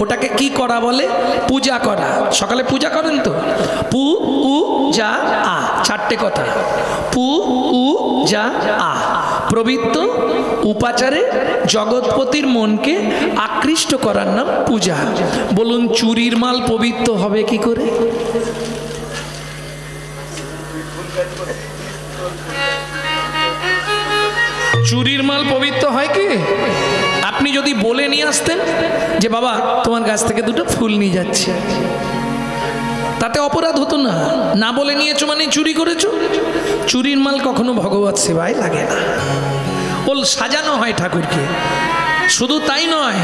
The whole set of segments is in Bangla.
ওটাকে কি করা বলে? পূজা করা। সকালে পূজা করেন তো? পু উ যা আ, চারটে কথা। পু উ যা আ, পবিত্র উপাচারে জগৎপতির মনকে আকৃষ্ট করার নাম পূজা। বলুন চুরির মাল পবিত্র হবে কি করে? চুরির মাল পবিত্র হয় কি? আপনি যদি বলে নিয়ে আসতেন যে বাবা তোমার গাছ থেকে দুটো ফুল নিয়ে যাচ্ছে, তাতে অপরাধ হতো না। না বলে নিয়েছো মানে চুরি করেছো। চুরির মাল কখনো ভগবত সেবায় লাগে না। বল সাজানো হয় ঠাকুরকে। শুধু তাই নয়,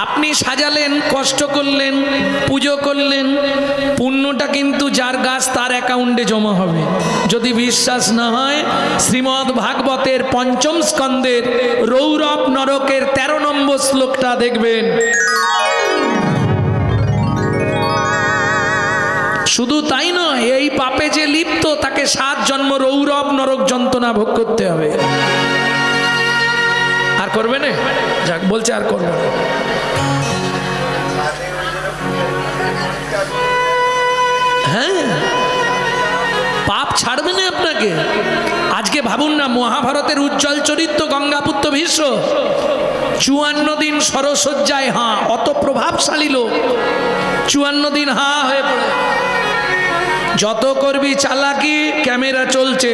আপনি সাজালেন, কষ্ট করলেন, পুজো করলেন, পুণ্যটা কিন্তু যার গাছ তার অ্যাকাউন্টে জমা হবে। যদি বিশ্বাস না হয়, শ্রীমদ্ ভাগবতের পঞ্চম স্কন্ধের রৌরব নরকের 13 নম্বর শ্লোকটা দেখবেন। শুধু তাই নয়, এই পাপে যে লিপ্ত তাকে 7 জন্ম রৌরব নরক যন্ত্রণা ভোগ করতে হবে। আর করবে না? যাক বলছে আর করবে না। হ্যাঁ, পাপ ছাড়বে না আপনাকে। আজকে ভাবুন না, মহাভারতের উজ্জ্বল চরিত্র গঙ্গাপুত্র ভীষ্ম 54 দিন সরসজ্জায় হাঁ, অত প্রভাবশালী লোক 54 দিন হাঁ হয়ে পড়ে। যত করবি চালাকি, ক্যামেরা চলছে।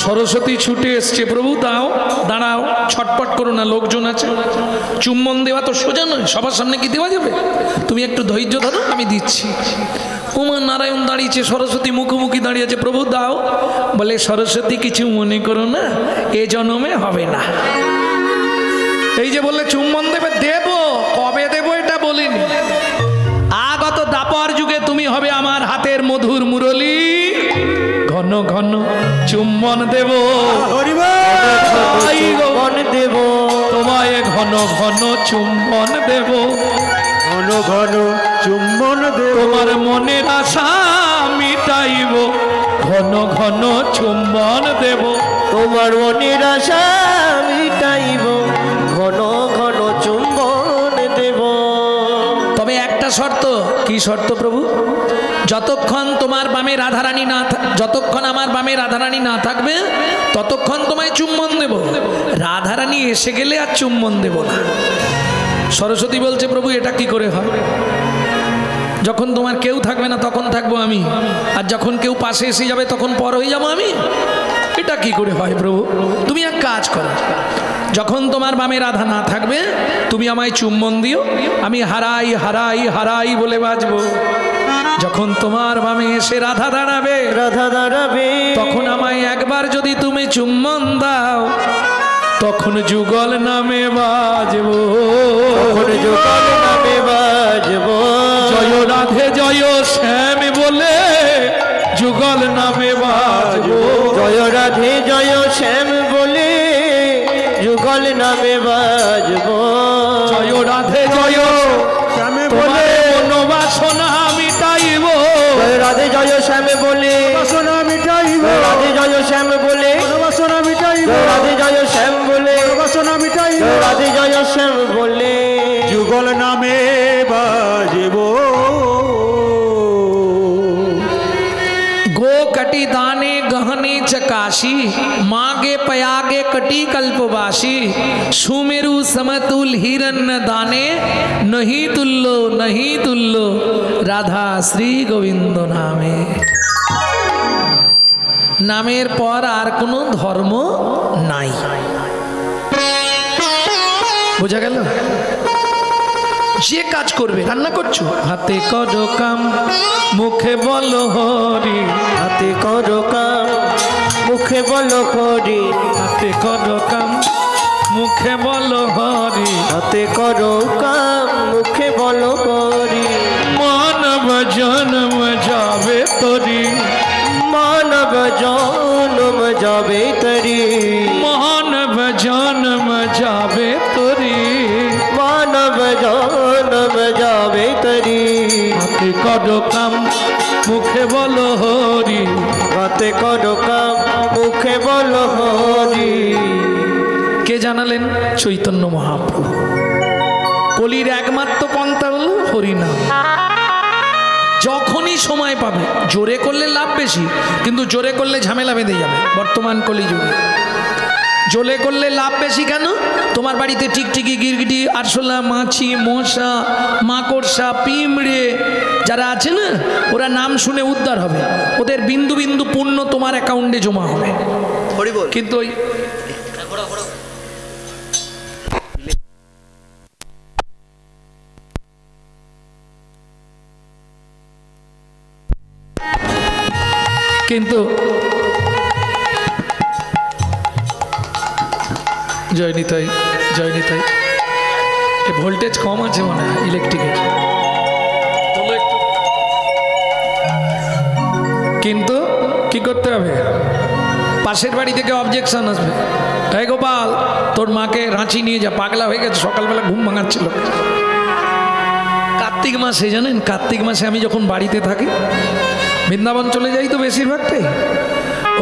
সরস্বতী ছুটে এসছে, প্রভু দাও, দাঁড়াও, ছটপট করো না, লোকজন আছে। চুম্বন দেওয়া তো সোজা নয়, সবার সামনে কি দেওয়া যাবে? তুমি একটু ধৈর্য ধরো, আমি দিচ্ছি। উমা নারায়ণ দাঁড়িয়েছে, সরস্বতী মুখোমুখি দাঁড়িয়ে আছে, প্রভু দাও। বলে সরস্বতী কিছু মনে করো না, এ জন্মে হবে না। এই যে বললে চুম্বন দেবে, দেব, কবে দেব এটা বলিনি। আগত দাপর যুগে তুমি হবে আমার হাতের মধুর মুরলী, ঘন ঘন চুম্বন দেব, দেব তোমায়, ঘন ঘন চুম্বন দেব, ঘন ঘন চুম্বন দেব, তোমার মনের আশা মিটাইব, ঘন ঘন চুম্বন দেব, তোমার মনের আশা মিটাইব, ঘন ঘন চুম্বন দেব। তবে একটা শর্ত। কি শর্ত প্রভু? যতক্ষণ তোমার বামে রাধারানী না, যতক্ষণ আমার বামে রাধারানী না থাকবে ততক্ষণ তোমায় চুম্বন দেব। রাধারানী এসে গেলে আর চুম্বন দেব না। সরস্বতী বলছে, প্রভু এটা কি করে হয়? যখন তোমার কেউ থাকবে না তখন থাকবো আমি, আর যখন কেউ পাশে এসে যাবে তখন পর হয়ে যাবো আমি। এটা কি করে হয় প্রভু? তুমি এক কাজ করো, যখন তোমার বামে রাধা না থাকবে তুমি আমায় চুম্বন দিও, আমি হারাই হারাই হারাই বলে বাজবো। যখন তোমার বামে এসে রাধা দাঁড়াবে, তখন আমায় একবার যদি তুমি চুম্বন দাও, তখন যুগল নামে বাজবো, যুগল নামে বাজবো। জয় রাধে জয় শ্যাম বলে যুগল নামে বাজবো, জয় রাধে জয় শ্যাম বলে যুগল নামে বাজবো। জয় রাধে জয় শ্যাম বলে মনোবাসনা মিটাইব, জয় রাধে জয় শ্যাম বলে বাসনা মিটাইব, রাধে জয় শ্যাম বলে বাসনা মিটাইব, রাধে জয় শ্যাম বলে বাসনা মিটাইব, রাধে জয় শ্যাম বলে যুগল নামে বাজবো। गो कटी दाने गहने चकाशी, मागे पयागे कटी कल्पवासी, सुमेरु समतुल हिरण्य दाने, नहीं तुल्लो राधा श्री गोविंद नामे। নামের পর আর কোনো ধর্ম নাই। বোঝা গেল? যে কাজ করবে, রান্না করছো, হাতে করো কাম মুখে বলো হরি, হাতে করো কাম মুখে বলো হরি, হাতে করো কাম মুখে বলো হরি, হাতে করো কাম মুখে বলো হরি। মানব জন্ম যাবে তরি, মানব জন্ম যাবে তরি, মানব জন্ম যাবে তরি, মানব জন্ম যাবে তরি। হাতে করো কাম মুখে বলো হরি, হাতে করো কাম মুখে বলো হরি। কে জানালেন? চৈতন্য মহাপ্রভু। কলির একমাত্র পন্থা হলো হরিনাম। যখনই সময় পাবে, জোরে করলে লাভ বেশি, কিন্তু জোরে করলে ঝামেলা বেঁধে যাবে বর্তমান কলিযুগে। জোরে করলে লাভ বেশি কেন? তোমার বাড়িতে টিকটিকি, গিরগিটি, আরশোলা, মাছি, মশা, মাকড়সা, পিঁমড়ে যারা আছে না, ওরা নাম শুনে উদ্ধার হবে, ওদের বিন্দু বিন্দু পুণ্য তোমার অ্যাকাউন্টে জমা হবে। কিন্তু ওই কিন্তু জয়নিতাই জয়নিতাই এ ভোল্টেজ কম আছে মনে হয় ইলেকট্রিকের, কিন্তু কি করতে হবে? পাশের বাড়ি থেকে অবজেকশন আসবে, এই গোপাল তোর মাকে রাঁচি নিয়ে যা, পাগলা হয়ে গেছে, সকালবেলা ঘুম ভাঙাচ্ছিল। কার্তিক মাসে জানেন, কার্তিক মাসে আমি যখন বাড়িতে থাকি, বৃন্দাবন চলে যাই তো বেশিরভাগটাই,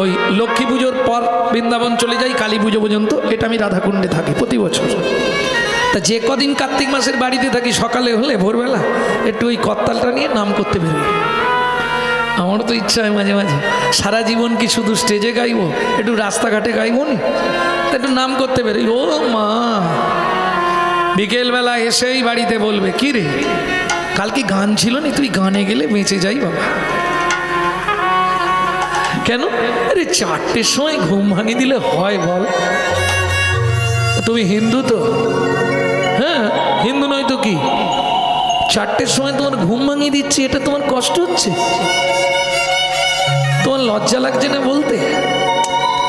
ওই লক্ষ্মী পুজোর পর বৃন্দাবন চলে যাই কালী পুজো পর্যন্ত, এটা আমি রাধাকুণ্ডে থাকি প্রতি বছর। তা যে কদিন কার্তিক মাসের বাড়িতে থাকি, সকালে হলে ভোরবেলা একটু ওই করতালটা নিয়ে নাম করতে বেরোই। আমারও তো ইচ্ছা হয় মাঝে মাঝে, সারা জীবন কি শুধু স্টেজে গাইবো, একটু রাস্তাঘাটে গাইবো নি, একটু নাম করতে বেরোই। ও মা বিকেলবেলা এসেই বাড়িতে বলবে, কি রে কাল কি গান ছিল নি, তুই গানে গেলে বেঁচে যাই বাবা। কেন? আরে 4টের সময় ঘুম ভাঙিয়ে দিলে হয় বল? তুমি হিন্দু তো? হ্যাঁ হিন্দু নয় তো কি? 4টের সময় তোমার ঘুম ভাঙিয়ে দিচ্ছি, এটা তোমার কষ্ট হচ্ছে? তোমার লজ্জা লাগছে না বলতে?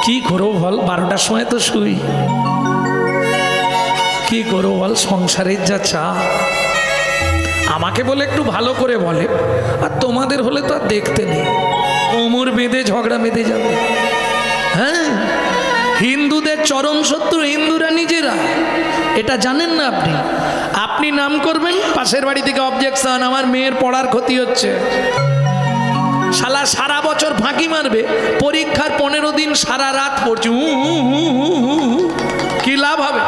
কি করো বল, 12টার সময় তো শুই, কি করো বল, সংসারের যা চা। আমাকে বলে একটু ভালো করে বলে, আর তোমাদের হলে তো আর দেখতে নেই, কোমর বেঁধে ঝগড়া বেঁধে যাবে। হ্যাঁ, হিন্দুদের চরম শত্রু হিন্দুরা নিজেরা, এটা জানেন না আপনি? আপনি নাম করবেন, পাশের বাড়ি থেকে অবজেকশন, আমার মেয়ের পড়ার ক্ষতি হচ্ছে। শালা সারা বছর ফাঁকি মারবে, পরীক্ষার 15 দিন সারা রাত পড়ছে, কি লাভ হবে?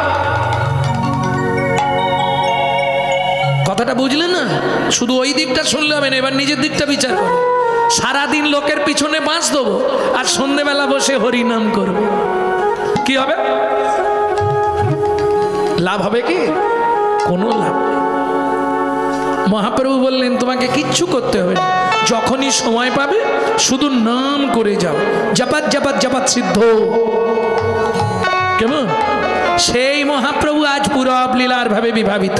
কথাটা বুঝলেন না? শুধু ওই দিকটা শুনলে হবে না, এবার নিজের দিকটা বিচার করো। সারাদিন লোকের পিছনে বাঁশ দেবো, আর সন্ধ্যেবেলা বসে হরি নাম করবো, কি হবে? লাভ হবে কি? কোনো লাভ নেই। মহাপ্রভু বললেন তোমাকে কিচ্ছু করতে হবে না, যখনই সময় পাবে শুধু নাম করে যাও, জপাত জপাত জপাত সিদ্ধ। কেমন? সেই মহাপ্রভু আজ পুরব লীলার ভাবে বিভাবিত,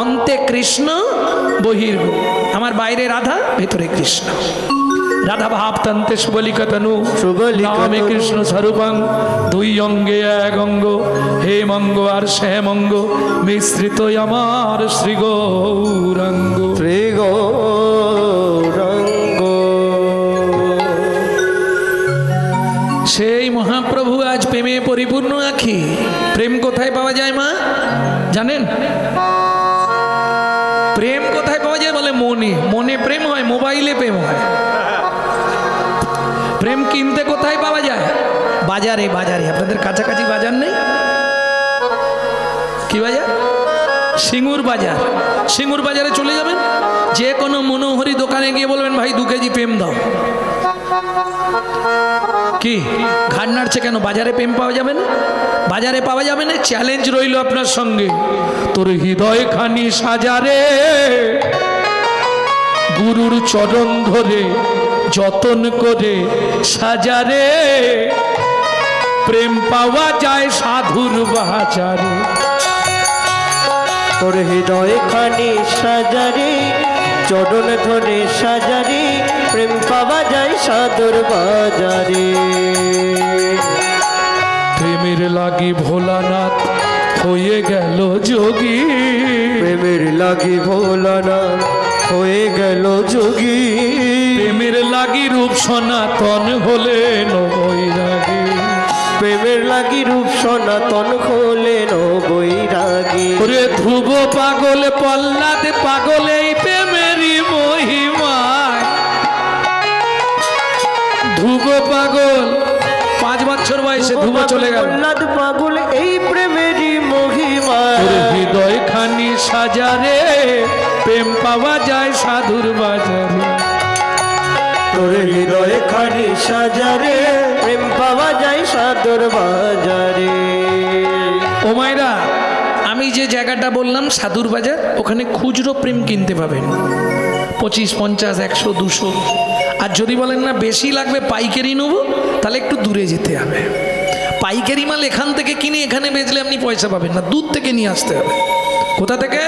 অন্তে কৃষ্ণ বহির্ভূ, আমার বাইরে রাধা, ভেতরে কৃষ্ণ। রাধা ভাবতন্তে সুবলিকতনু নামে কৃষ্ণ স্বরূপং, 2 অঙ্গে 1 অঙ্গ, হে মঙ্গ আর সে মঙ্গ, মিশ্রিত আমার শ্রী গৌরাঙ্গ। শ্রী গৌরাঙ্গ। সেই মহাপ্রভু আজ প্রেমে পরিপূর্ণ আখি। প্রেম কোথায় পাওয়া যায় মা জানেন? প্রেম কোথায় পাওয়া যায় বলে? মনে। মনে প্রেম হয়, মোবাইলে প্রেম হয়। প্রেম কিনতে কোথায় পাওয়া যায়? বাজারে। বাজারে। আপনাদের কাছাকাছি বাজার নেই? কি বাজার? সিঙ্গুর বাজার। সিঙ্গুর বাজারে চলে যাবেন, যে কোনো মনোহরি দোকানে গিয়ে বলবেন ভাই 2 কেজি প্রেম দাও। কি ঘাড় নাড়ছে কেন? বাজারে প্রেম পাওয়া যাবে না? বাজারে পাওয়া যাবে না। চ্যালেঞ্জ রইল আপনার সঙ্গে, তোর হৃদয় খানি সাজারে, গুরুর চরণ ধরে যতন করে সাজারে, প্রেম পাওয়া যায় সাধুর বাজারে। তোর হৃদয় খানি সাজারে, চরণ ধরে সাজারে, প্রেম পাওয়া যায় সাধুর বাজারে। প্রেমের লাগি ভোলানাথ হয়ে গেল যোগী, প্রেমের লাগি ভোলানাথ হয়ে গেল যোগী। প্রেমের লাগি রূপ সনাতন হলেন বৈরাগী, প্রেমের লাগি রূপ সনাতন হলেন বৈরাগী। ওরে ধ্রুব পাগল প্রহ্লাদ পাগল এই প্রেমেরই মহিমায়। ধ্রুব পাগল 5 বছর বয়সে ধ্রুব চলে গেল। প্রহ্লাদ পাগল এই প্রেমেরই মহিমায়। হৃদয় খানি সাজারে, প্রেম পাওয়া যায় সাধুর বাজারে। তোর হৃদয় খানি সাজারে, প্রেম পাওয়া যায় সাধুর বাজারে। ও মায়েরা, আমি যে জায়গাটা বললাম সাধুর বাজার, ওখানে খুচরো প্রেম কিনতে পাবেন 25, 50, 100, 200। আর যদি বলেন না বেশি লাগবে পাইকারি নেব, তাহলে একটু দূরে যেতে হবে। পাইকারি মাল এখান থেকে কিনে এখানে বেচলে আপনি পয়সা পাবেন না, দূর থেকে নিয়ে আসতে হবে। কোথা থেকে?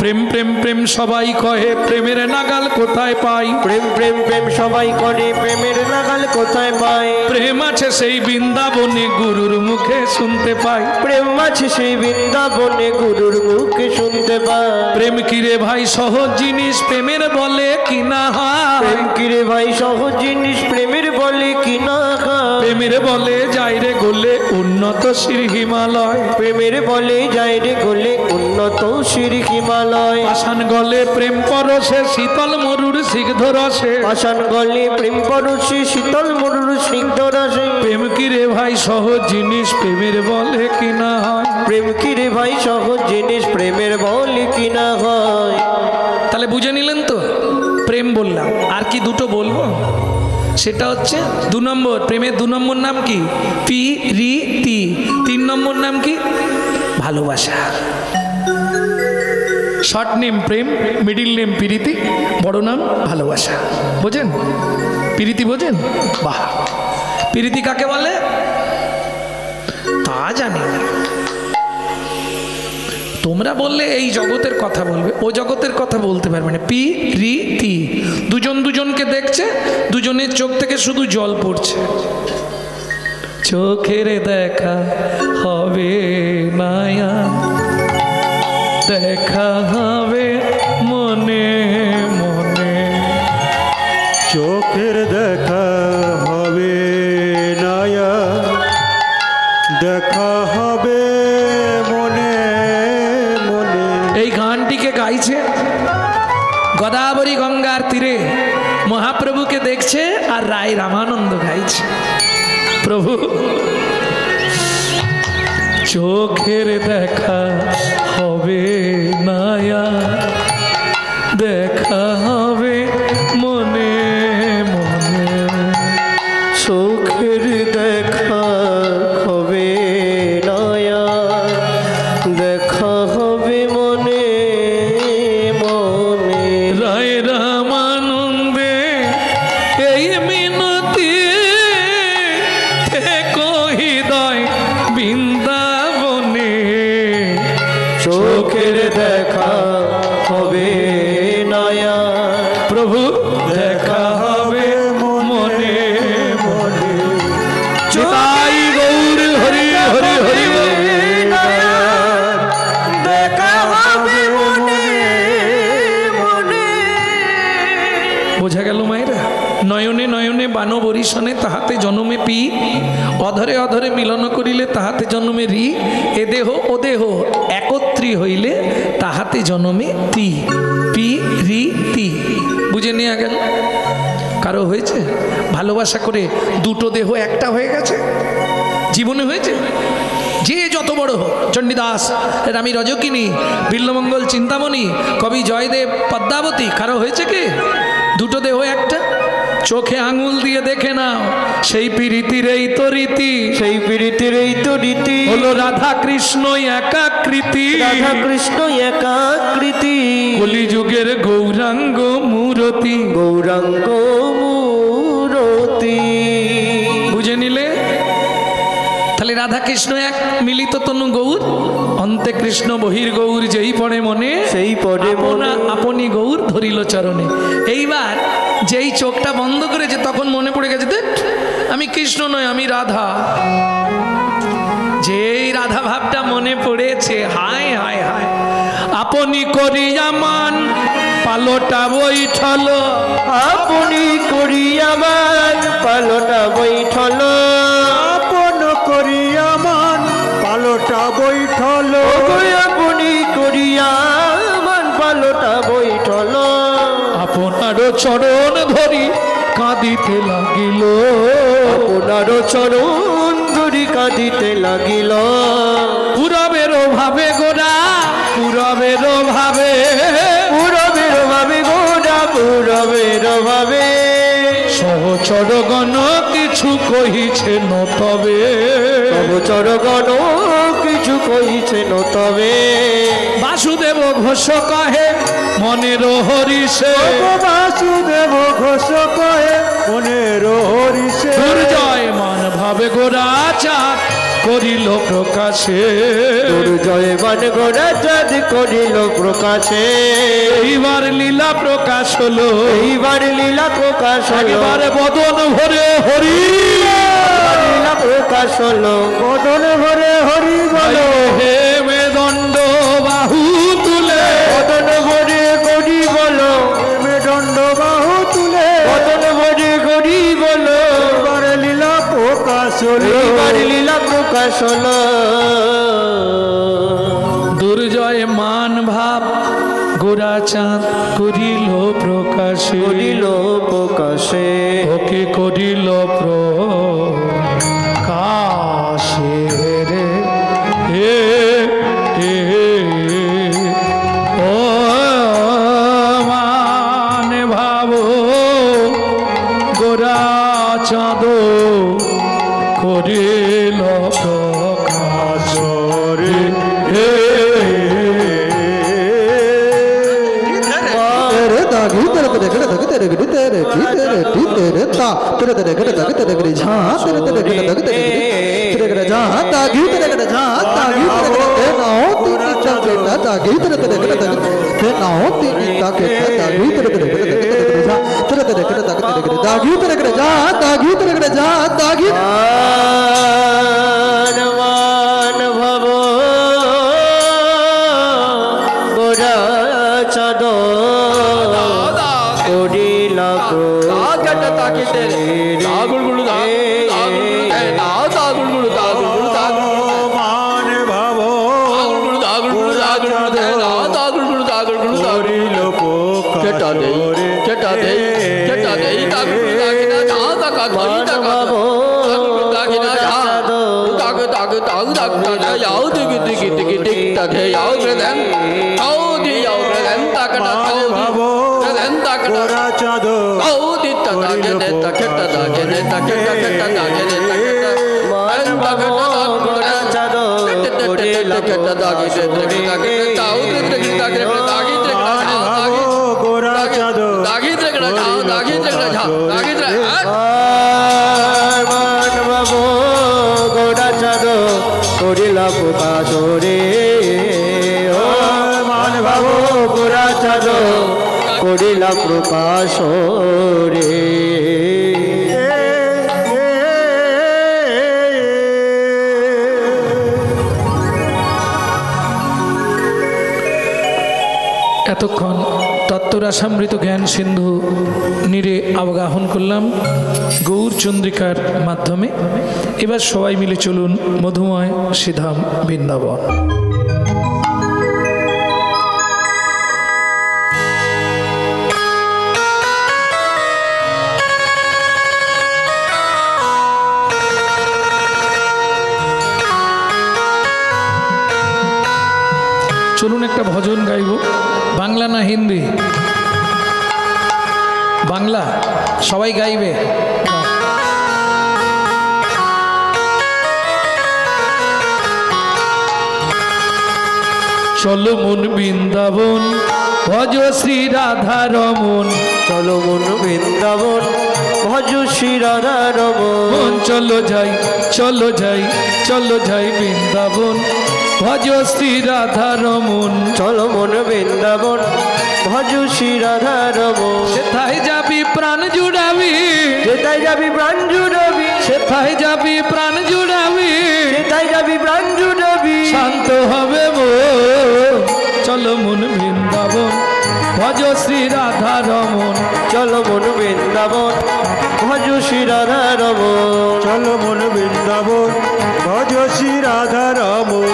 প্রেম প্রেম প্রেম সবাই কহে, প্রেমের নাগাল কোথায় পাই? প্রেম প্রেম প্রেম সবাই করে, প্রেমের নাগাল কোথায় পায়? প্রেম আছে সেই বৃন্দাবনে গুরুর মুখে শুনতে পাই। প্রেম আছে সেই বৃন্দাবনে গুরুর মুখে শুনতে পায়। প্রেম কিরে ভাই সহজ জিনিস, প্রেমের বলে কিনা হয়। প্রেম কিরে ভাই সহজ জিনিস, প্রেমের বলে কিনা হয়। প্রেমের বলে যাই রে গোলে উন্নত শ্রী হিমালয়। প্রেমের বলে যাই রে গোলে উন্নত শ্রী হিমালয়। পাষাণ গলে প্রেম পরশে, শীতল মরুর সিগ্ধ রসে। পাষাণ গলে প্রেম পরশে, শীতল মরুর স্নিগ্ধ রসে। প্রেম কিরে ভাই সহজ জিনিস, প্রেমের বলে কিনা হয়। প্রেম কিরে ভাই সহজ জিনিস, প্রেমের বলে কিনা হয়। তাহলে বুঝে নিলেন তো? প্রেম বললাম, আর কি দুটো বলবো? সেটা হচ্ছে 2 নম্বর, প্রেমের 2 নম্বর নাম কি? প্রীতি। 3 নম্বর নাম কি? ভালোবাসা। শর্ট নেম প্রেম, মিডিল নেম প্রীতি, বড় নাম ভালোবাসা। বোঝেন? প্রীতি বোঝেন? বাহ, প্রীতি কাকে বলে তা জানি না। তোমরা বললে এই জগতের কথা বলবে, ও জগতের কথা বলতে পারবে না। প্রীতি, দুজন দুজনকে দেখছে, দুজনের চোখ থেকে শুধু জল পড়ছে। চোখের দেখা হবে মায়া, দেখা হবে মনে মনে। চোখের দেখা হবে নায়া, দেখা হবে মনে মনে। এই গানটিকে গাইছে গোদাবরী গঙ্গার তীরে, মহাপ্রভুকে দেখছে, আর রায় রামানন্দ গাইছে। প্রভু চোখের দেখা হবে মায়া, দেখা হবে মনে মনে। চোখের দেখা হবে নয়া, দেখা হবে মনে মনে। রায় রামানন্দে এই মিনতি, থেকো হৃদয় বৃন্দাবনে। চোখের দেখা হবে নয়া, প্রভু দেখা হবে মনে মনে। চিতাই গৌর হরি হরি হরি বল। দেখা হবে মনে মনে। বোঝা গেল মায়েরা? নয়নে নয়নে বান বরিশনে, তাহাতে জনমে পি। অধরে অধরে মিলন করিলে, তাহাতে জন্মে রি। এ দেহ ও দেহ একত্রী হইলে, তাহাতে জন্মে তি। প্রীতি। বুঝে নেওয়া গেল? কারো হয়েছে ভালোবাসা করে দুটো দেহ একটা হয়ে গেছে? জীবনে হয়েছে? যে যত বড় হোক, চণ্ডীদাস, রামী রজকিনী, বিল্লমঙ্গল চিন্তামণি, কবি জয়দেব, পদ্মাবতী, কারো হয়েছে কি দুটো দেহ একটা? চোখে আঙুল দিয়ে দেখে নাও, সেই প্রীতির এই তো রীতি। সেই প্রীতির এই তো রীতি হলো রাধা কৃষ্ণ একাকৃতি। রাধা কৃষ্ণ একাকৃতি। কলিযুগের গৌরাঙ্গ মূরতি। গৌরাঙ্গ বলে রাধা কৃষ্ণ এক মিলিত তনু গৌর, অন্তে কৃষ্ণ বহির গৌর যেই পড়ে মনে সেই পড়ে মনে। আপনি গৌর ধরিল চরণে। এইবার যেই চোখটা বন্ধ করেছে তখন মনে পড়ে গেছে দেখ আমি কৃষ্ণ নয় আমি রাধা। যেই রাধা ভাবটা মনে পড়েছে, হায় হায় হায়, আপনি করিয়া মান পালোটা বৈঠল, আপনি করিয়া মান পালোটা বৈঠল, আপন করিয়া মান পালোটা বৈঠল, আপনি করিয়া মান পালোটা বৈঠল, আপনার চরণ ধরি কাঁদিতে লাগিল, আপনার চরণ ধরি কাঁদিতে লাগিল, পুরবের ভাবে গোরা পুরবের ভাবে, পুরবের ভাবে গোরা পুরবের ভাবে, সহচরগণ কিছু কহিছে তবে, সহচরগণ কিছু কহিছেন তবে, বাসুদেব ঘোষ কহে মনের হরিষে, বাসুদেব ঘোষ কহে মনের হরিষে, দুর্জয় মান ভাবে গোরা চাঁদ করিল প্রকাশে, দুর্জয় মান গোরা চাঁদ করিল প্রকাশে, এইবার লীলা প্রকাশ হলো, এইবার লীলা প্রকাশ হলো, এবারে বদন ভরে হরি, লীলা প্রকাশ হলো, বদন ভরে হরি বলো, হে মেদণ্ড বাহু তুলে, বদন ভরে করি বলো, দণ্ড বাহু তুলে, বদন ভরে করি বলো, এবার লীলা প্রকাশ হলো, এইবার লীলা প্রকাশ হলো, দুর্জয় মান ভাব গোরা চাঁদ করিল প্রকাশে, করিল প্রকাশে, ওকে করিল প্রকাশে রে এ ও মান ভাব গোরা চাঁদ করিল প্রকাশ রে तेरे दागी तेरे तेरे तेरे तेरे तेरे तेरे तेरे की तेरे टी तेरे ता तेरे तेरे तेरे तेरे तेरे तेरे झा तेरे तेरे तेरे तेरे तेरे तेरे तेरे झा दागी तेरे तेरे झा दागी तेरे तेरे नाओ तीन चा बेटा दागी तेरे तेरे तेरे तेरे तेरे नाओ तीन चा बेटा दागी तेरे तेरे तेरे तेरे तेरे झा तेरे तेरे तेरे तेरे तेरे दागी तेरे तेरे झा दागी तेरे तेरे झा दागी मान भव गोरा चाँद করিল मान भावो প্রকাশ রে ও মান ভাব গোরা চাঁদ করিলা প্রকাশ রে এতক্ষণ তত্ত্বরাসামৃত জ্ঞান সিন্ধু নীরে অবগাহন করলাম গৌর চন্দ্রিকার মাধ্যমে। এবার সবাই মিলে চলুন মধুময় শ্রীধাম বৃন্দাবন। চলুন একটা ভজন গাইব, বাংলা না হিন্দি? বাংলা, সবাই গাইবে। চলো মন বৃন্দাবন ভজ শ্রী রাধা রমন, চলো মন বৃন্দাবন ভজ শ্রী রাধা রমন চলো যাই বৃন্দাবন ভজ শ্রী রাধা রমন চলো মন বৃন্দাবন ভজ শ্রী রাধা রমন সেথায় যাবি প্রাণ জুড়াবি যেথায় যাবি প্রাণ জুড়াবি সেথায় যাবি প্রাণ জুড়াবি যেথায় যাবি প্রাণ জুড়াবি শান্ত হবে মন চলো মন বৃন্দাবন ভজ শ্রী রাধা রমন চলো মন বৃন্দাবন ভজ শ্রী রাধা রমন চলো মন বৃন্দাবন ভজ শ্রী রাধা রমন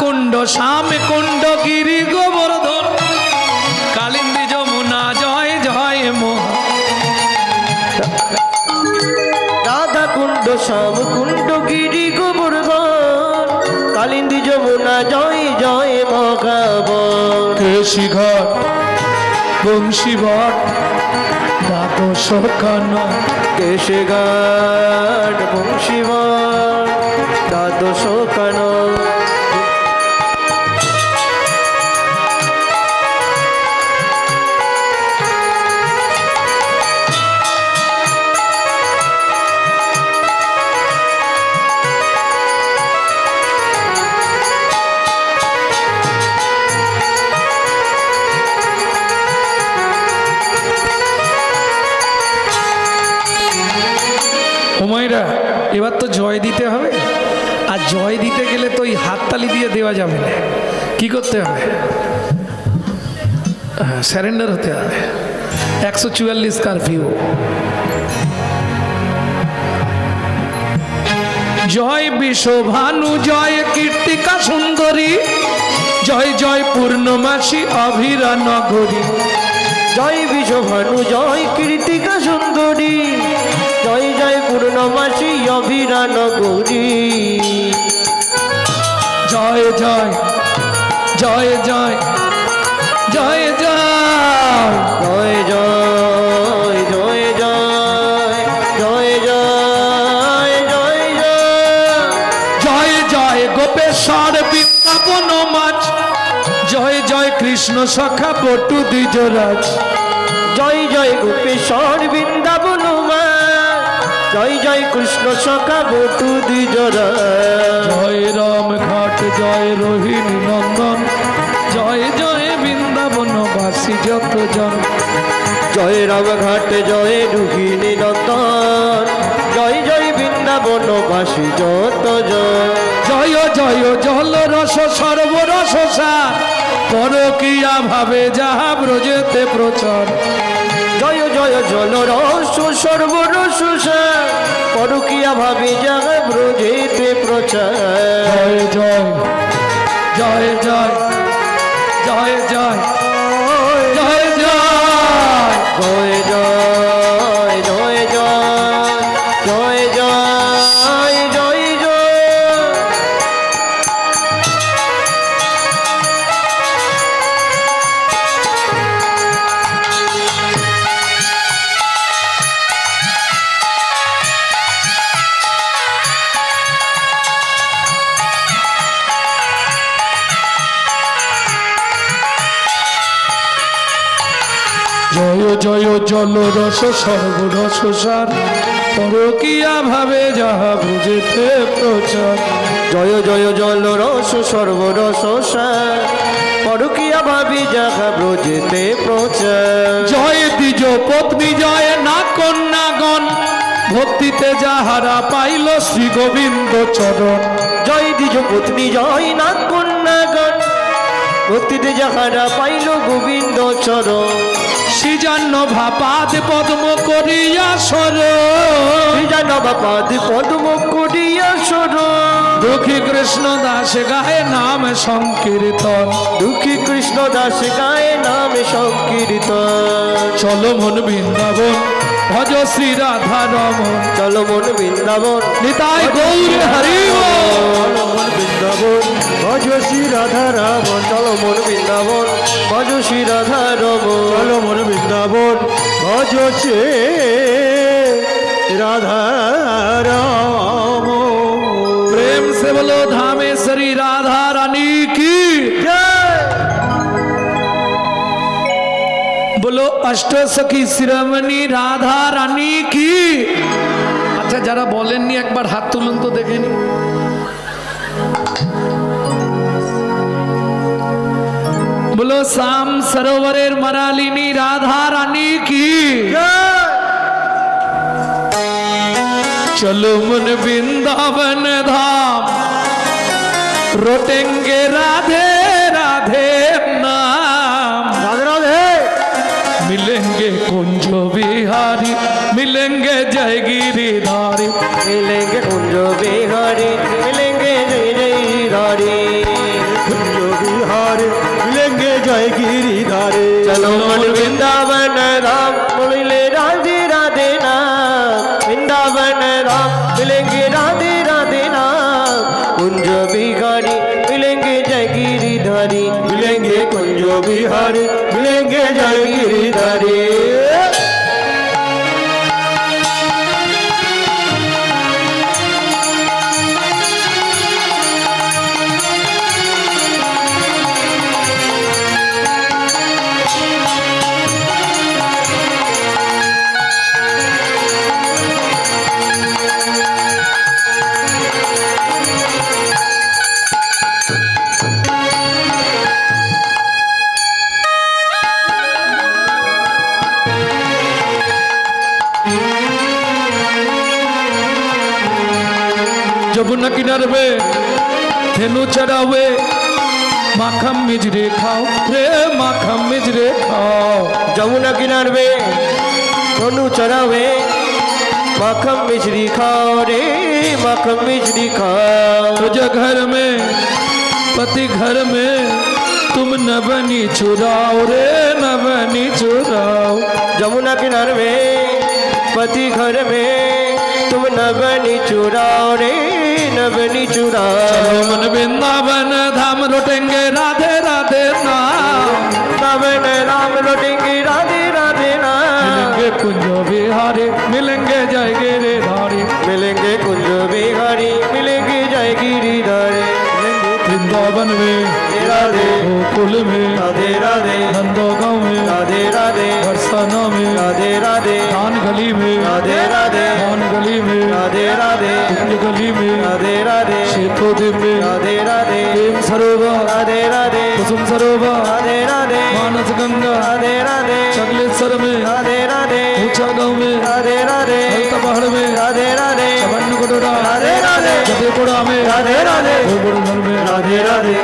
কুণ্ড শ্যাম কুণ্ড গিরি গোবর্ধন কালিন্দী যমুনা জয় জয় মোহন রাধা কুণ্ড শ্যাম কুণ্ড গিরি গোবর্ধন কালিন্দী যমুনা জয় জয় মহাবন কেশি ঘট বংশী ভট দ্বাদশ কান কেশে ঘাট বংশীবন দ্বাদশ কান হুমায়রা এবার তো জয় দিতে হবে, আর জয় দিতে গেলে তো ওই হাততালি দিয়ে দেওয়া যাবে না। কি করতে হবে? স্যারেন্ডার হতে হবে। 144 কারফিউ। জয় বিশ্বভানু জয় কীর্তিকা সুন্দরী জয় জয় পূর্ণমাসী অভিরা নগরী জয় বিশ্বভানু জয় কীর্তিকা সুন্দরী জয় জয় পূর্ণমাসী অভিরা নগরী জয় জয় জয় জয় জয় জয় জয় জয় জয় জয় জয় জয় জয় জয় জয় গোপেশ্বর বৃন্দাবন মাছ জয় জয় কৃষ্ণ সখা বটু দ্বিজরাজ জয় জয় গোপেশ্বর বৃন্দাবন মা জয় জয় কৃষ্ণ সখা বটু দ্বিজরা জয় রাম ঘাট জয় রোহিণী নন্দন জয় জয় বৃন্দাবনবাসী যতজন জয় রামঘাট জয় রোহিণী নন্দন জয় জয় বৃন্দাবনবাসী যত জয় জয় জল রস সর্বরস সার পরকিয়া ভাবে যাহা ব্রজেতে প্রচার জয় জয় জল রস সর্বরস পরকিয়া ভাবে যাহা ব্রজেতে প্রচার জয় জয় জয় জয় জয় জয় জয় জয় জয় জয় জয় জয় জয় জয় জয় জয় জয় জয় জল রস সর্বরস সার পরকিয়া ভাবে যাহা বুঝেতে প্রচার জয় জয় জল রস সর্বরস পরকিয়া ভাবি যাহা ব্রজেতে প্রচার জয় দ্বিজ পত্নী জয় না কন্যাগণ ভক্তিতে যাহারা পাইল শ্রী গোবিন্দ চরণ জয় দ্বিজ পত্নী জয় না কন্যাগণ ভক্তিতে যাহারা পাইল গোবিন্দ চরণ শ্রীজান্ন ভাপাদ পদ্ম করিয়া সর জানবা পাদ পদ্ম করিয়া সর দুঃখী কৃষ্ণ দাস গায়ে নাম সংকীর্তন দুঃখী কৃষ্ণ দাস গায়ে নাম সংকীর্তন চলো মন বৃন্দাবন ভজ শ্রী রাধা রমন চলো মন বৃন্দাবন নিতাই গৌর হরি বল। চলো মন বৃন্দাবন ভজ শ্রী রাধা রমন চলো মন বৃন্দাবন ভজ শ্রী রাধা রমন চলো মন বৃন্দাবন ভজ শ্রী রাধা রমন प्रेम से बोलो धामेश्वरी राधा रानी की बोलो अष्ट सखी शिरोमणि राधा रानी की। अच्छा जरा बोलेनনি একবার হাত তুলুন তো দেখেনি। बोलो शाम सरोवरेर मरालिनी राधा रानी की। चलो मन वृंदावन धाम रोटेंगे राधे राधे नाम राधे राधे मिलेंगे कुंज बिहारी मिलेंगे जय गिरिधारी मिलेंगे कुंज बिहारी मिलेंगे जय जय धारी कुंज बिहारी मिलेंगे जय गिरिधारी चलो मन वृंदावन धाम मिले राधे राधे नाम वृंदावन धाम मिलेंगे राधे राधे नाम कुंज बिहारी मिलेंगे जय गिरिधारी मिलेंगे कुंज बिहारी मिलेंगे जय गिरिधारी যমুনা কিনার বে ধেনু চড়াবে মাখম মিজরে খাও রে মাখম মিজরে খাও जमुना किनार में धनु चरावे माखम मिश्री खाओ रे माखम मिश्री खाओ तुझ घर में पति घर में तुम न बनी चुराओ रे न बनी चुराओ जमुना किनार में पति घर में तुम न बनी चुराओ रे न बनी चुराओ चलो मन वृंदावन धाम लौटेंगे राधे राधे नाम नवन राम लौटेंगे राधे राधे नाम मिलेंगे कुंज बिहारी मिलेंगे जय गिरिधारी मिलेंगे कुंज बिहारी मिलेंगे जय गिरिधारी वृंदावन में राधे गोकुल में राधे राधे नंदोगांव में राधे राधे बरसाना में राधे राधे धान गली में राधे राधे धान गली में राधे राधे कुंज गली में राधे राधे शेतोद्वीप में राधे राधे प्रेम सरोवर राधे राधे कुसुम सरोवर राधे राधे मानस गंगा राधे राधे चकलेश्वर में राधे राधे ऊंचा गांव में राधे राधे हल्का पहाड़ में राधे राधे चवन्न कोटोरा राधे राधे फतेहपुरा में राधे राधे गोवर्धन में राधे राधे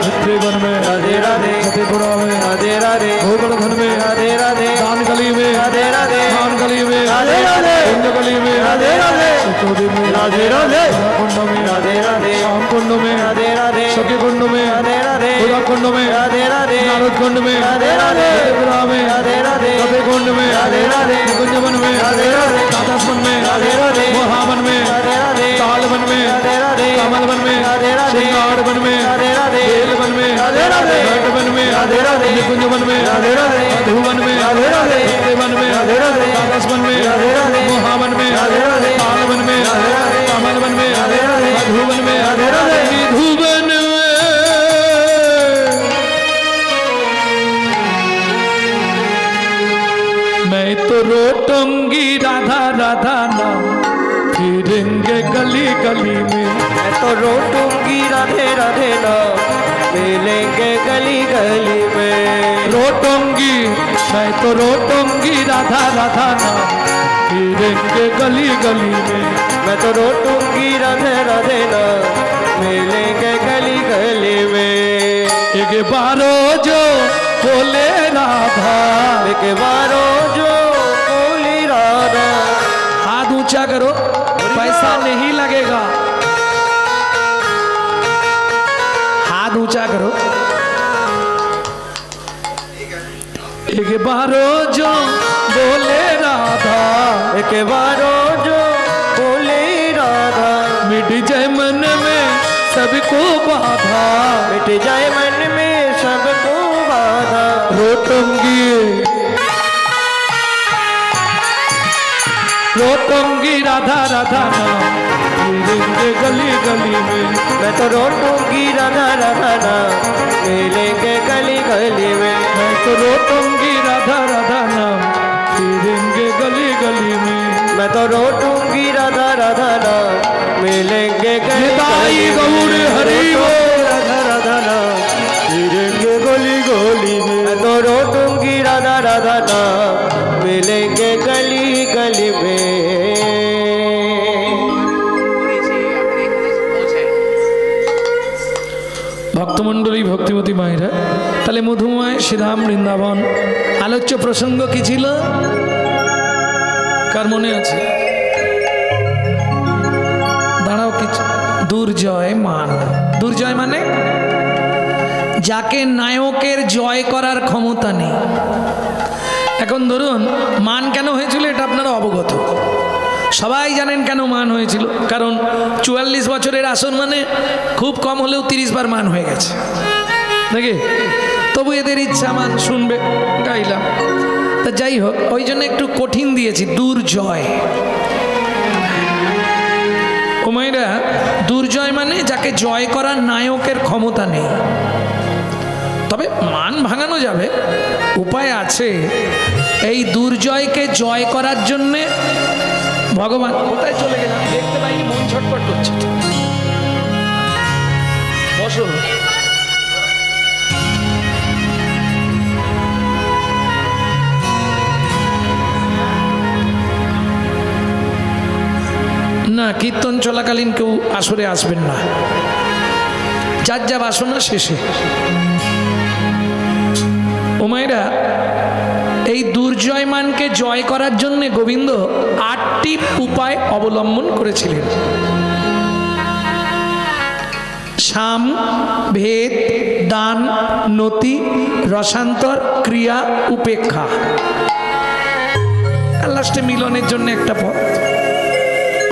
वन में राधे राधे फतेहपुरा में राधे राधे गोवर्धन में राधे राधे दान गली में राधे राधे धान गली में राधे राधे कुंज गली में राधे राधे शेतोद्वीप में राधे राधे कुंड में राधे राधे श्याम कुंड में राधे राधे सखी कुंड में राधे राधे खुदा कुंड में राधे राधे नारद कुंड में राधे राधे फतेहपुरा में राधे राधे कपे कुंड में राधे राधे कुंजवन में राधे राधे दादासवन में राधे राधे मोहावन में राधे राधे तालवन में राधे राधे कमलवन में राधे राधे श्रृंगारवन में राधे राधे बेलवन में राधे राधे घटवन में राधे राधे निकुंजवन में राधे राधे मधुवन में राधे राधे वन में राधे राधे दादासवन में राधे राधे मोहावन में राधे राधे तालवन में राधे राधे कमलवन में राधे राधे मधुवन में राधे राधे निधुवन में मैं तो रोटूंगी राधा राधा नाम फिरेंगे गली गली में मैं तो रोटूंगी राधे राधे नाम मिलेंगे गली गली में रोटूंगी मैं तो रोटूंगी राधा राधा नाम फिरेंगे गली गली में मैं तो रोटूंगी राधे राधे नाम मिलेंगे गली गली में एक बारो जो बोले राधा एक बारो जो बोली राधा हाथ ऊंचा करो पैसा नहीं लगेगा हाथ ऊंचा करो। एक बारो जो बोले राधा, एक बारो जो बोले राधा, मिट जाए मन में सबको बाधा, मिट जाए मन में सबको बाधा। रोटूंगी राधा राधा नाम, मिलेंगे गली गली में। मैं तो रोटूंगी राधा राधा नाम, मिलेंगे गली गली में। मैं तो रोटूंगी राधा राधा नाम, मिलेंगे गली गली में। मैं तो रोटूंगी राधा राधा नाम, मिलेंगे गली गली गौर हरि बोल, राधा राधा नाम मिलेंगे गली गली में। मैं तो रोटूंगी राधा राधा नाम, मिलेंगे गली गली में। ভক্তমণ্ডলী ভক্তিমতী মায়েরা, তাহলে মধুময় শ্রীরাম বৃন্দাবন আলোচ্য প্রসঙ্গ কি ছিল কার মনে আছে? দাঁড়াও কিছু। দুর্জয় মান। দুর্জয় মানে যাকে নায়কের জয় করার ক্ষমতা নেই। এখন ধরুন মান কেন হয়েছিল এটা আপনারা অবগত, সবাই জানেন কেন মান হয়েছিল। কারণ 44 বছরের আসন মানে খুব কম হলেও 30 বার মান হয়ে গেছে নাকি? তবু এদের ইচ্ছা মান শুনবে, গাইলাম। তা যাই হোক, ওই জন্য একটু কঠিন দিয়েছি, দুর্জয়। ও মায়েরা, দুর্জয় মানে যাকে জয় করার নায়কের ক্ষমতা নেই। তবে মান ভাঙানো যাবে, উপায় আছে। এই দুর্জয়কে জয় করার জন্যে ভগবান কোথায় চলে গেলাম দেখতে পাইনি, মন ছটফট করছে। বসো। না, কীর্তন চলাকালীন কেউ আসরে আসবেন না, যার যা বাসনা শেষে। ও মায়েরা, এই দুর্জয়মানকে জয় করার জন্য গোবিন্দ 8টি উপায় অবলম্বন করেছিলেন। সাম, ভেদ, দান, নতি, রসান্তর, ক্রিয়া, উপেক্ষা। লাস্টে মিলনের জন্য একটা পথ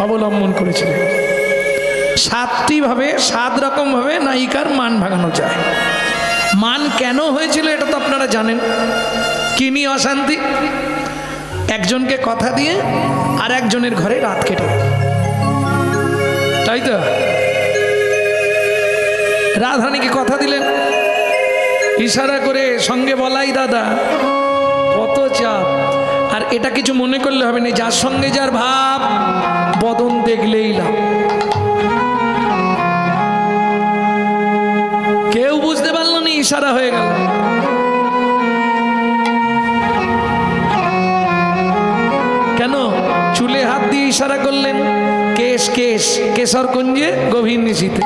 অবলম্বন করেছিলেন। 7টি ভাবে, 7 রকম ভাবে নায়িকার মান ভাঙানো যায়। মান কেন হয়েছিল এটা তো আপনারা জানেন। কি নিয়ে অশান্তি? একজনকে কথা দিয়ে আর একজনের ঘরে রাত কেটে, তাই তো? রাধারানীকে কথা দিলেন, ইশারা করে সঙ্গে বলাই দাদা, কত চাপ। আর এটা কিছু মনে করলে হবে না, যার সঙ্গে যার ভাব বদন দেখলেই লাভ। কেউ বুঝতে পারলো না, ইশারা হয়ে গেল। কেন? চুলে হাত দিয়ে ইশারা করলেন, কেশ কেশ কেশর কুঞ্জে গভীর নিশীথে।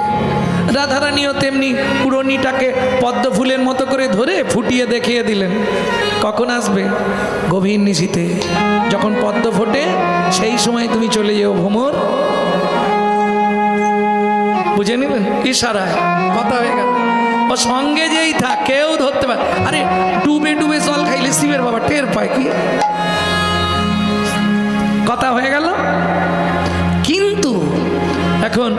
রাধারানীও তেমনি পুরনিটাকে পদ্ম ফুলের মতো করে ধরে ফুটিয়ে দেখিয়ে দিলেন, কখন আসবে? গভীর নিশীথে, যখন পদ্ম ফোটে সেই সময় তুমি চলে যেও ভ্রমর। বুঝে নিলেন? ইশারায় কথা হয়ে গেল। ও সঙ্গে যেই থাক, কেউ ধরতে পারে। আরে ডুবে ডুবে জল খাইলে শিবের বাবা টের পায় কি? কথা হয়ে গেল। কিন্তু এখন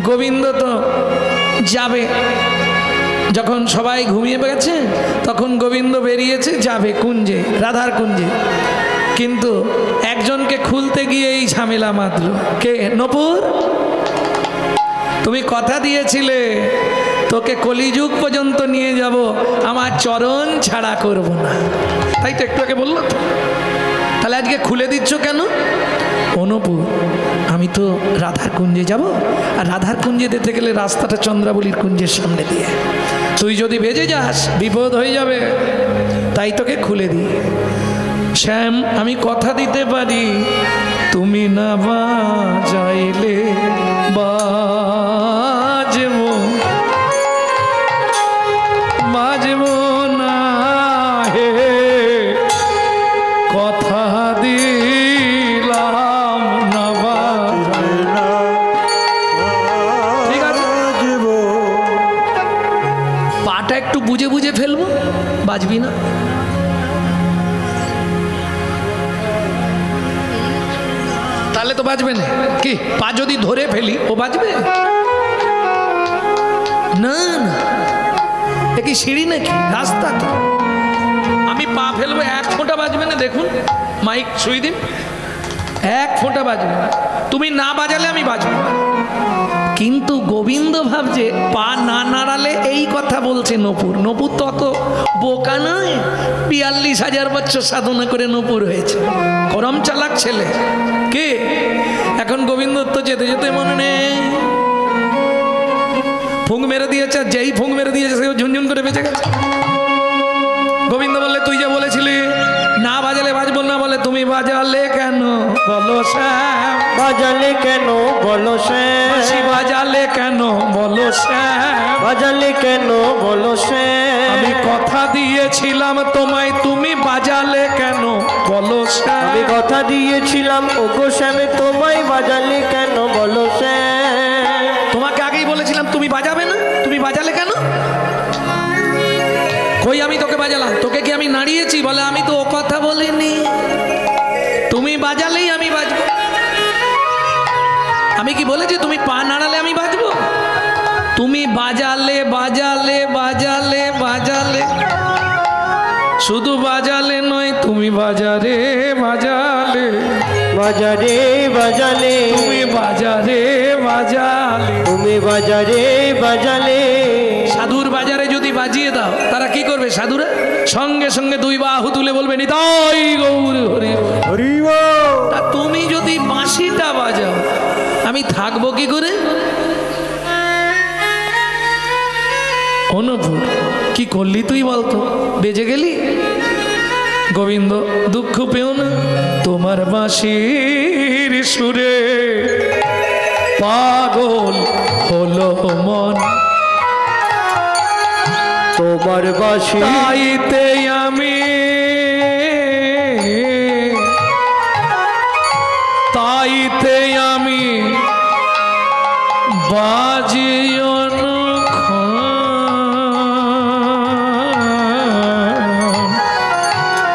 গোবিন্দ তো যাবে, যখন সবাই ঘুমিয়ে গেছে তখন গোবিন্দ বেরিয়েছে, যাবে কুঞ্জে, রাধার কুঞ্জে। কিন্তু একজনকে খুলতে গিয়ে এই ঝামেলা মাত্র। কে? নপুর, তুমি কথা দিয়েছিলে তোকে কলিযুগ পর্যন্ত নিয়ে যাব, আমার চরণ ছাড়া করব না। তাই তো একটু আগে বললো তো। তাহলে আজকে খুলে দিচ্ছ কেন? অনুপুর, আমি তো রাধার কুঞ্জে যাব, আর রাধার কুঞ্জে যেতে গেলে রাস্তাটা চন্দ্রাবলীর কুঞ্জের সামনে দিয়ে, তুই যদি বেজে যাস বিপদ হয়ে যাবে, তাই তোকে খুলে দিই। শ্যাম, আমি কথা দিতে পারি, তুমি না বাজাইলে বাজবো বাজবো না হে, কথা দিলাম না বাজাই। ঠিক আছে, একটু বুঝে বুঝে ফেলবো, বাজবি না। তাহলে তো বাজবে না। কি পা যদি ধরে ফেলি ও বাজবে না? না, এ কি সিঁড়ি নাকি, রাস্তা তো। আমি পা ফেলবো, এক ফোঁটা বাজবে না। দেখুন মাইক ছুঁই দিন, এক ফোঁটা বাজবে না। তুমি না বাজালে আমি বাজবো। কিন্তু গোবিন্দ ভাবছে পা না নাড়ালে এই কথা বলছে নপুর। নপুর তো অত বোকা নয়, 42,000 বছর সাধনা করে নপুর হয়েছে, করম চালাক ছেলে। কে এখন গোবিন্দ তো যেতে যেতে মনে নেই, ফুঁক মেরে দিয়েছে। যেই ফুঁক মেরে দিয়েছে সেও ঝুনঝুন করে বেঁচে গেছে। গোবিন্দ বললে তুই যে বলেছিলি না বাজালে বাজবো না, বলে তুমি বাজালে কেন বলো শ্যাম, বাজালে কেন বলো শ্যাম, বাজালে কেন বলো শ্যাম, বাজালে কেন বলো শ্যাম, আমি কথা দিয়েছিলাম তোমায়, তুমি বাজালে কেন বলো শ্যাম, আমি কথা দিয়েছিলাম ওগো শ্যামে, তোমায় বাজালে কেন বলো শ্যাম। তোমাকে আগেই বলেছিলাম তুমি বাজাবে না, তুমি বাজালে কেন? কই আমি তোকে বাজালাম? তোকে কি আমি নাড়িয়েছি? বলে আমি তো ও কথা বলিনি, তুমি বাজালেই আমি বাজবো। আমি কি বলেছি তুমি পা নাড়ালে আমি বাজবো? তুমি বাজালে বাজালে বাজালে বাজালে, শুধু বাজালে নয় তুমি বাজারে বাজালে, বাজারে বাজালে, তুমি বাজারে বাজালে, তুমি বাজারে বাজালে। সাধুর বাজারে যদি বাজিয়ে দাও তারা কি করবে? সাধুরা সঙ্গে সঙ্গে দুই বাহু তুলে বলবে নিতাই গৌর হরি হরি বল। তা তুমি যদি বাঁশিটা বাজাও আমি থাকবো কি করে? অনুপুর কি করলি তুই বলতো, বেজে গেলি। গোবিন্দ দুঃখ পেও না, তোমার বাঁশির সুরে পাগল হলো মন, তোমার বাঁশি তাইতে আমি, তাইতে আমি বাজিও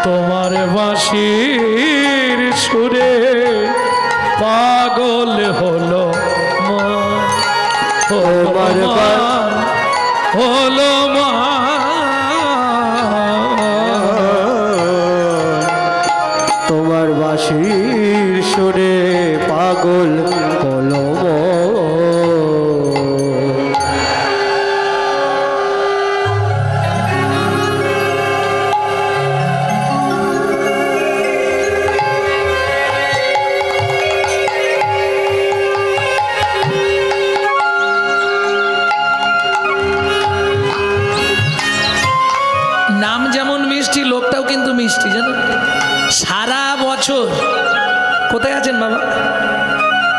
তোমার বাঁশির সুরে পাগল হলো মন, তোমার হলো মন, তোমার বাঁশির সুরে পাগল হলো মন। নাম যেমন মিষ্টি লোকটাও কিন্তু মিষ্টি, জানো। সারা বছর কোথায় আছেন বাবা?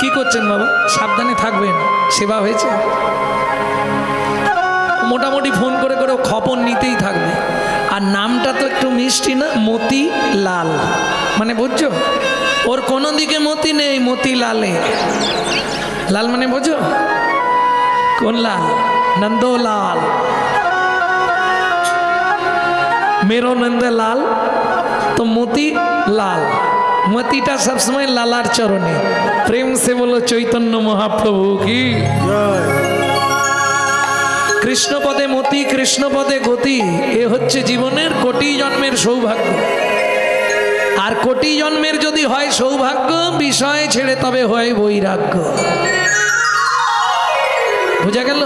কি করছেন বাবা? সাবধানে থাকবেন, সেবা হয়েছে। মোটামুটি ফোন করে করে খবর নিতেই থাকবে। আর নামটা তো একটু মিষ্টি না, মতি লাল, মানে বুঝছো? ওর কোনো দিকে মতি নেই, মতি লালে। লাল মানে বোঝো কোন লাল? নন্দলাল, मेरो नंद लाल, तो मोती लाल, मोतीटा सब समय लालार चरणे। प्रेम से बोलो चैतन्य महाप्रभु की। कृष्ण पदे मोती, कृष्ण पदे गति, ए होच्छे जीवनेर कोटी जन्मेर सौभाग्य। আর কোটি জন্মের যদি হয় সৌভাগ্য, বিষয় ছেড়ে তবে হয় বৈরাগ্য। বুঝা গেল?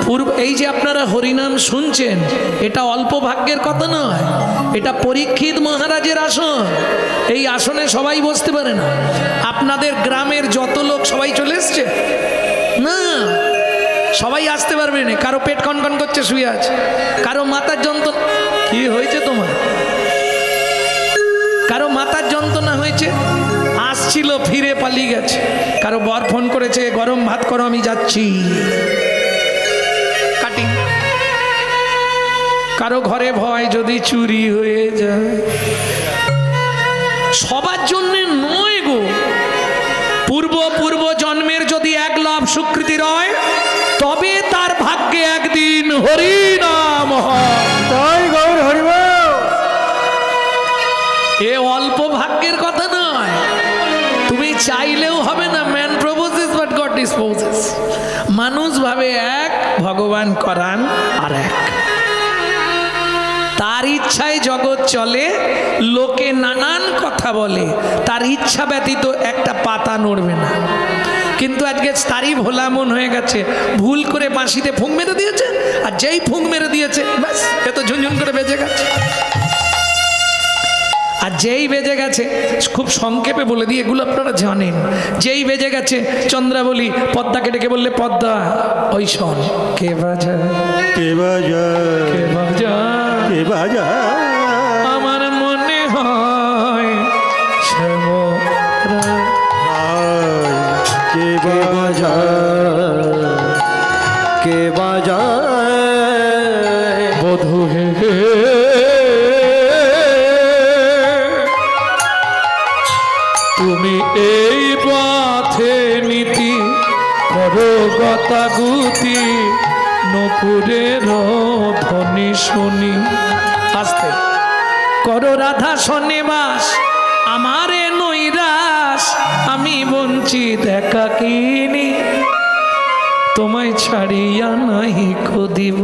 পূর্ব এই যে আপনারা হরিনাম শুনছেন, এটা অল্প ভাগ্যের কথা নয়, এটা পরীক্ষিত মহারাজের আসন। এই আসনে সবাই বসতে পারে না। আপনাদের গ্রামের যত লোক সবাই চলে এসছে না, সবাই আসতে পারবে না। কারো পেট কনকন করছে, শুয়ে আছে, কারো মাথার যন্ত্রণা। কি হয়েছে তোমার? কারো মাথার যন্ত্রণা হয়েছে, আসছিল ফিরে পালিয়ে গেছে। কারো বর ফোন করেছে, গরম ভাত করো আমি যাচ্ছি। কাটিং। কারো ঘরে ভয় যদি চুরি হয়ে যায়। সবার জন্য নয় গো। পূর্ব জন্মের যদি এক লাভ স্বীকৃতি রয়, তবে তার ভাগ্যে একদিন হরি নাম হয়। তাই গৌর হরিব। এ অল্প ভাগ্যের কথা নয়, তুমি চাইলেও হবে না। Man proposes but god disposes. মানুষ ভাবে এক, ভগবান করান আর এক। তার ইচ্ছায় জগৎ চলে, লোকে নানান কথা বলে, তার ইচ্ছা ব্যতীত একটা পাতা নড়বে না। কিন্তু আজকে তারই ভোলা মন হয়ে গেছে, ভুল করে বাঁশিতে ফুঁক মেরে দিয়েছে, আর যেই ফুঁক মেরে দিয়েছে ব্যাস এ তো ঝুনঝুন করে বেজে গেছে। আর যেই বেজে গেছে, খুব সংক্ষেপে বলে দিই, এগুলো আপনারা জানেন, যেই বেজে গেছে চন্দ্রাবলী পদ্মাকে ডেকে বললে, পদ্মা ওই শোন, কে বাজা কে বাজা কে বাজা কে বাজা আমার মনে হয় শ্যামরা। কে বাজা কে বাজায় বধূ হে তুমি এই পথে নীতি করো গতাগুতি, নপুরের ধ্বনি শুনি। আস্তে করো রাধা সন্নিবাস, আমারে নৈরাস, আমি বঞ্চিত একাকিনী, তোমায় ছাড়িয়া নাহি কো দিব।